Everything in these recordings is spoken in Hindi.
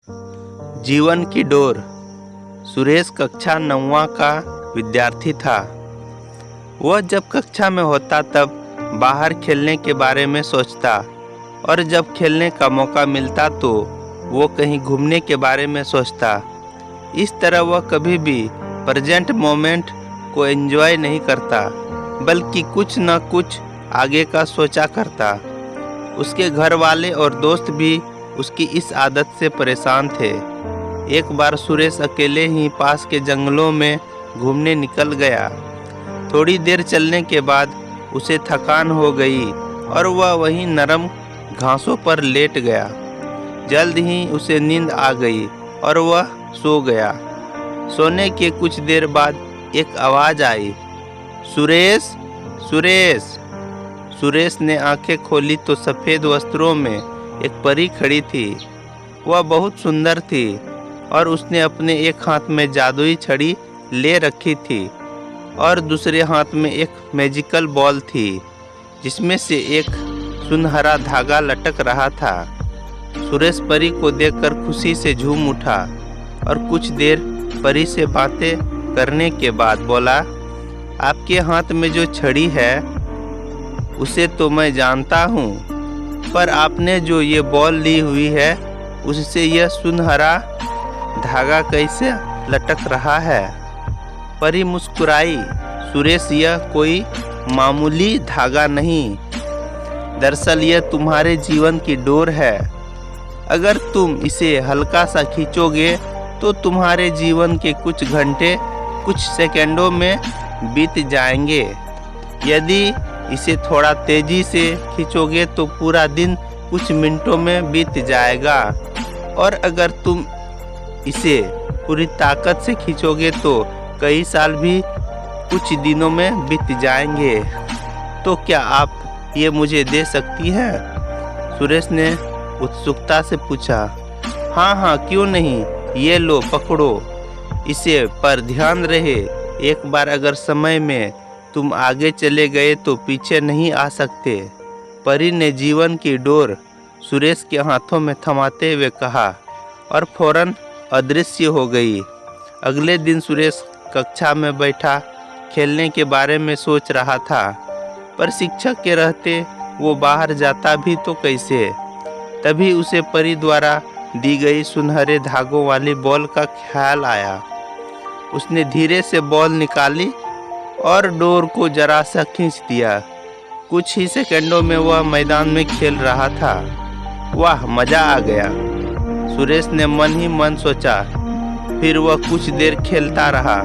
जीवन की डोर। सुरेश कक्षा 9वां का विद्यार्थी था। वह जब कक्षा में होता तब बाहर खेलने के बारे में सोचता और जब खेलने का मौका मिलता तो वो कहीं घूमने के बारे में सोचता। इस तरह वह कभी भी प्रेजेंट मोमेंट को एंजॉय नहीं करता, बल्कि कुछ न कुछ आगे का सोचा करता। उसके घर वाले और दोस्त भी उसकी इस आदत से परेशान थे। एक बार सुरेश अकेले ही पास के जंगलों में घूमने निकल गया। थोड़ी देर चलने के बाद उसे थकान हो गई और वह वहीं नरम घासों पर लेट गया। जल्द ही उसे नींद आ गई और वह सो गया। सोने के कुछ देर बाद एक आवाज़ आई, सुरेश, सुरेश। सुरेश ने आंखें खोली तो सफ़ेद वस्त्रों में एक परी खड़ी थी। वह बहुत सुंदर थी और उसने अपने एक हाथ में जादुई छड़ी ले रखी थी और दूसरे हाथ में एक मैजिकल बॉल थी जिसमें से एक सुनहरा धागा लटक रहा था। सुरेश परी को देखकर खुशी से झूम उठा और कुछ देर परी से बातें करने के बाद बोला, आपके हाथ में जो छड़ी है उसे तो मैं जानता हूँ, पर आपने जो ये बॉल ली हुई है उससे यह सुनहरा धागा कैसे लटक रहा है? परी मुस्कुराई, सुरेश, यह कोई मामूली धागा नहीं, दरअसल यह तुम्हारे जीवन की डोर है। अगर तुम इसे हल्का सा खींचोगे तो तुम्हारे जीवन के कुछ घंटे कुछ सेकंडों में बीत जाएंगे। यदि इसे थोड़ा तेजी से खींचोगे तो पूरा दिन कुछ मिनटों में बीत जाएगा और अगर तुम इसे पूरी ताकत से खींचोगे तो कई साल भी कुछ दिनों में बीत जाएंगे। तो क्या आप ये मुझे दे सकती हैं? सुरेश ने उत्सुकता से पूछा। हाँ हाँ, क्यों नहीं, ये लो, पकड़ो इसे, पर ध्यान रहे एक बार अगर समय में तुम आगे चले गए तो पीछे नहीं आ सकते। परी ने जीवन की डोर सुरेश के हाथों में थमाते हुए कहा और फौरन अदृश्य हो गई। अगले दिन सुरेश कक्षा में बैठा खेलने के बारे में सोच रहा था, पर शिक्षक के रहते वो बाहर जाता भी तो कैसे। तभी उसे परी द्वारा दी गई सुनहरे धागों वाली बॉल का ख्याल आया। उसने धीरे से बॉल निकाली और डोर को जरा सा खींच दिया। कुछ ही सेकंडों में वह मैदान में खेल रहा था। वाह, मज़ा आ गया, सुरेश ने मन ही मन सोचा। फिर वह कुछ देर खेलता रहा,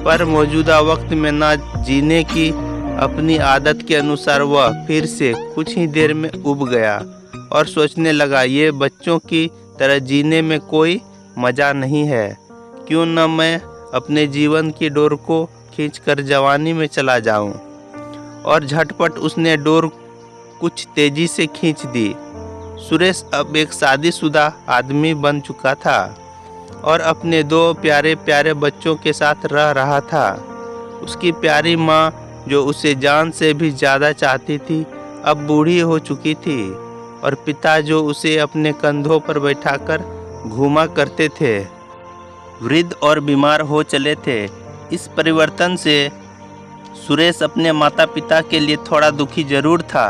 पर मौजूदा वक्त में न जीने की अपनी आदत के अनुसार वह फिर से कुछ ही देर में उब गया और सोचने लगा, ये बच्चों की तरह जीने में कोई मज़ा नहीं है। क्यों न मैं अपने जीवन की डोर को खींचकर जवानी में चला जाऊं। और झटपट उसने डोर कुछ तेजी से खींच दी। सुरेश अब एक शादीशुदा आदमी बन चुका था और अपने 2 प्यारे प्यारे बच्चों के साथ रह रहा था। उसकी प्यारी माँ, जो उसे जान से भी ज़्यादा चाहती थी, अब बूढ़ी हो चुकी थी और पिता, जो उसे अपने कंधों पर बैठाकर घूमा करते थे, वृद्ध और बीमार हो चले थे। इस परिवर्तन से सुरेश अपने माता पिता के लिए थोड़ा दुखी जरूर था,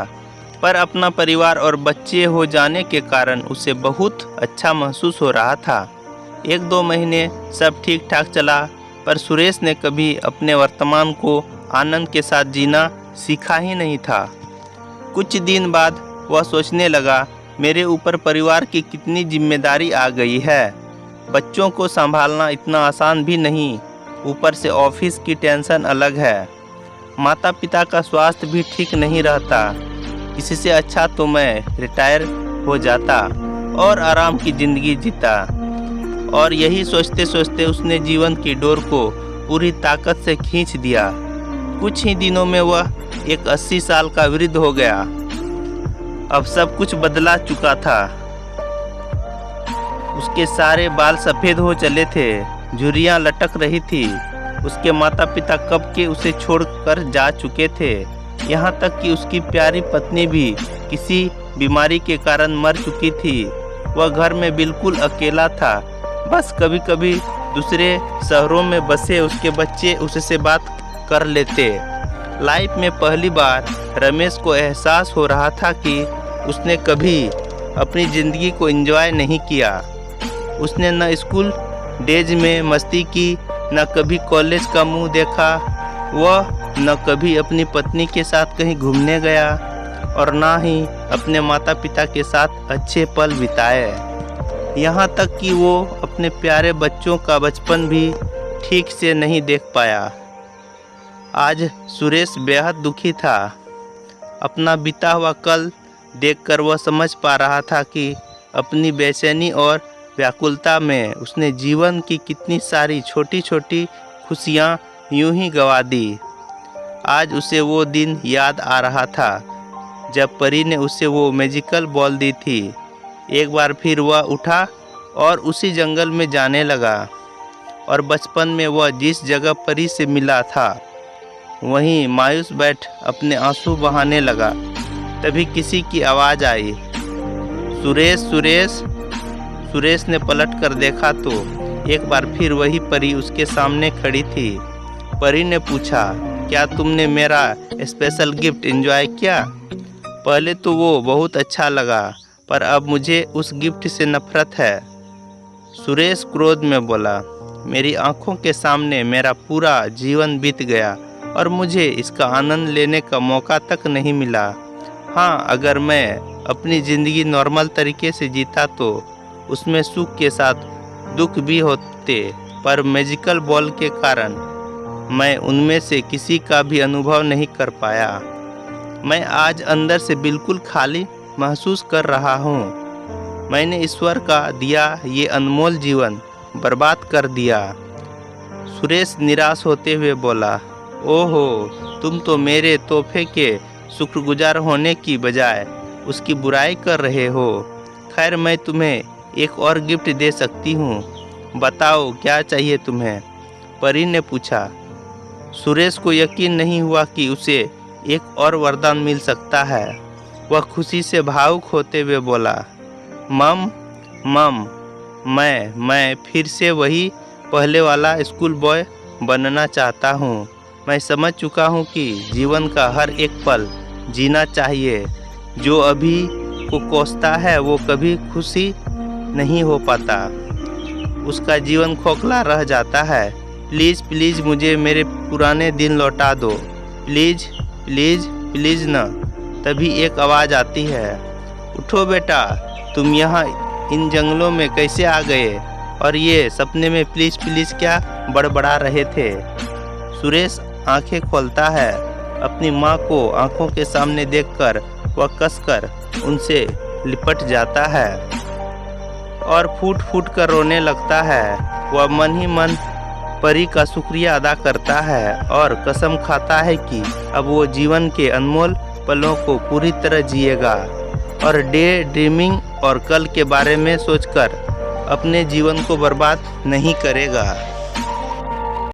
पर अपना परिवार और बच्चे हो जाने के कारण उसे बहुत अच्छा महसूस हो रहा था। 1-2 महीने सब ठीक ठाक चला, पर सुरेश ने कभी अपने वर्तमान को आनंद के साथ जीना सीखा ही नहीं था। कुछ दिन बाद वह सोचने लगा, मेरे ऊपर परिवार की कितनी जिम्मेदारी आ गई है। बच्चों को संभालना इतना आसान भी नहीं, ऊपर से ऑफिस की टेंशन अलग है। माता पिता का स्वास्थ्य भी ठीक नहीं रहता। इससे अच्छा तो मैं रिटायर हो जाता और आराम की ज़िंदगी जीता। और यही सोचते सोचते उसने जीवन की डोर को पूरी ताकत से खींच दिया। कुछ ही दिनों में वह एक 80 साल का वृद्ध हो गया। अब सब कुछ बदला चुका था। उसके सारे बाल सफ़ेद हो चले थे, झुर्रियाँ लटक रही थी। उसके माता पिता कब के उसे छोड़कर जा चुके थे। यहाँ तक कि उसकी प्यारी पत्नी भी किसी बीमारी के कारण मर चुकी थी। वह घर में बिल्कुल अकेला था। बस कभी कभी दूसरे शहरों में बसे उसके बच्चे उससे बात कर लेते। लाइफ में पहली बार रमेश को एहसास हो रहा था कि उसने कभी अपनी ज़िंदगी को एंजॉय नहीं किया। उसने न स्कूल डेज में मस्ती की, न कभी कॉलेज का मुंह देखा, वह न कभी अपनी पत्नी के साथ कहीं घूमने गया और ना ही अपने माता पिता के साथ अच्छे पल बिताए। यहाँ तक कि वो अपने प्यारे बच्चों का बचपन भी ठीक से नहीं देख पाया। आज सुरेश बेहद दुखी था। अपना बीता हुआ कल देखकर वह समझ पा रहा था कि अपनी बेचैनी और व्याकुलता में उसने जीवन की कितनी सारी छोटी छोटी खुशियाँ यूं ही गंवा दी। आज उसे वो दिन याद आ रहा था जब परी ने उसे वो मैजिकल बॉल दी थी। एक बार फिर वह उठा और उसी जंगल में जाने लगा और बचपन में वह जिस जगह परी से मिला था वहीं मायूस बैठ अपने आंसू बहाने लगा। तभी किसी की आवाज़ आई, सुरेश सुरेश। सुरेश ने पलट कर देखा तो एक बार फिर वही परी उसके सामने खड़ी थी। परी ने पूछा, क्या तुमने मेरा स्पेशल गिफ्ट एंजॉय किया? पहले तो वो बहुत अच्छा लगा, पर अब मुझे उस गिफ्ट से नफरत है। सुरेश क्रोध में बोला, मेरी आंखों के सामने मेरा पूरा जीवन बीत गया और मुझे इसका आनंद लेने का मौका तक नहीं मिला। हाँ, अगर मैं अपनी ज़िंदगी नॉर्मल तरीके से जीता तो उसमें सुख के साथ दुख भी होते, पर मैजिकल बॉल के कारण मैं उनमें से किसी का भी अनुभव नहीं कर पाया। मैं आज अंदर से बिल्कुल खाली महसूस कर रहा हूँ। मैंने ईश्वर का दिया ये अनमोल जीवन बर्बाद कर दिया। सुरेश निराश होते हुए बोला, ओहो, तुम तो मेरे तोहफे के शुक्रगुजार होने की बजाय उसकी बुराई कर रहे हो। खैर, मैं तुम्हें एक और गिफ्ट दे सकती हूँ, बताओ क्या चाहिए तुम्हें? परी ने पूछा। सुरेश को यकीन नहीं हुआ कि उसे एक और वरदान मिल सकता है। वह खुशी से भावुक होते हुए बोला, मम मम, मैं फिर से वही पहले वाला स्कूल बॉय बनना चाहता हूँ। मैं समझ चुका हूँ कि जीवन का हर एक पल जीना चाहिए। जो अभी को कोसता है वो कभी खुशी नहीं हो पाता, उसका जीवन खोखला रह जाता है। प्लीज़ प्लीज़ मुझे मेरे पुराने दिन लौटा दो, प्लीज़ प्लीज़ प्लीज़ ना। तभी एक आवाज़ आती है, उठो बेटा, तुम यहाँ इन जंगलों में कैसे आ गए और ये सपने में प्लीज़ प्लीज़ क्या बड़बड़ा रहे थे? सुरेश आंखें खोलता है। अपनी माँ को आंखों के सामने देखकर वह कसकर उनसे लिपट जाता है और फूट फूट कर रोने लगता है। वह मन ही मन परी का शुक्रिया अदा करता है और कसम खाता है कि अब वो जीवन के अनमोल पलों को पूरी तरह जिएगा और डे ड्रीमिंग और कल के बारे में सोचकर अपने जीवन को बर्बाद नहीं करेगा।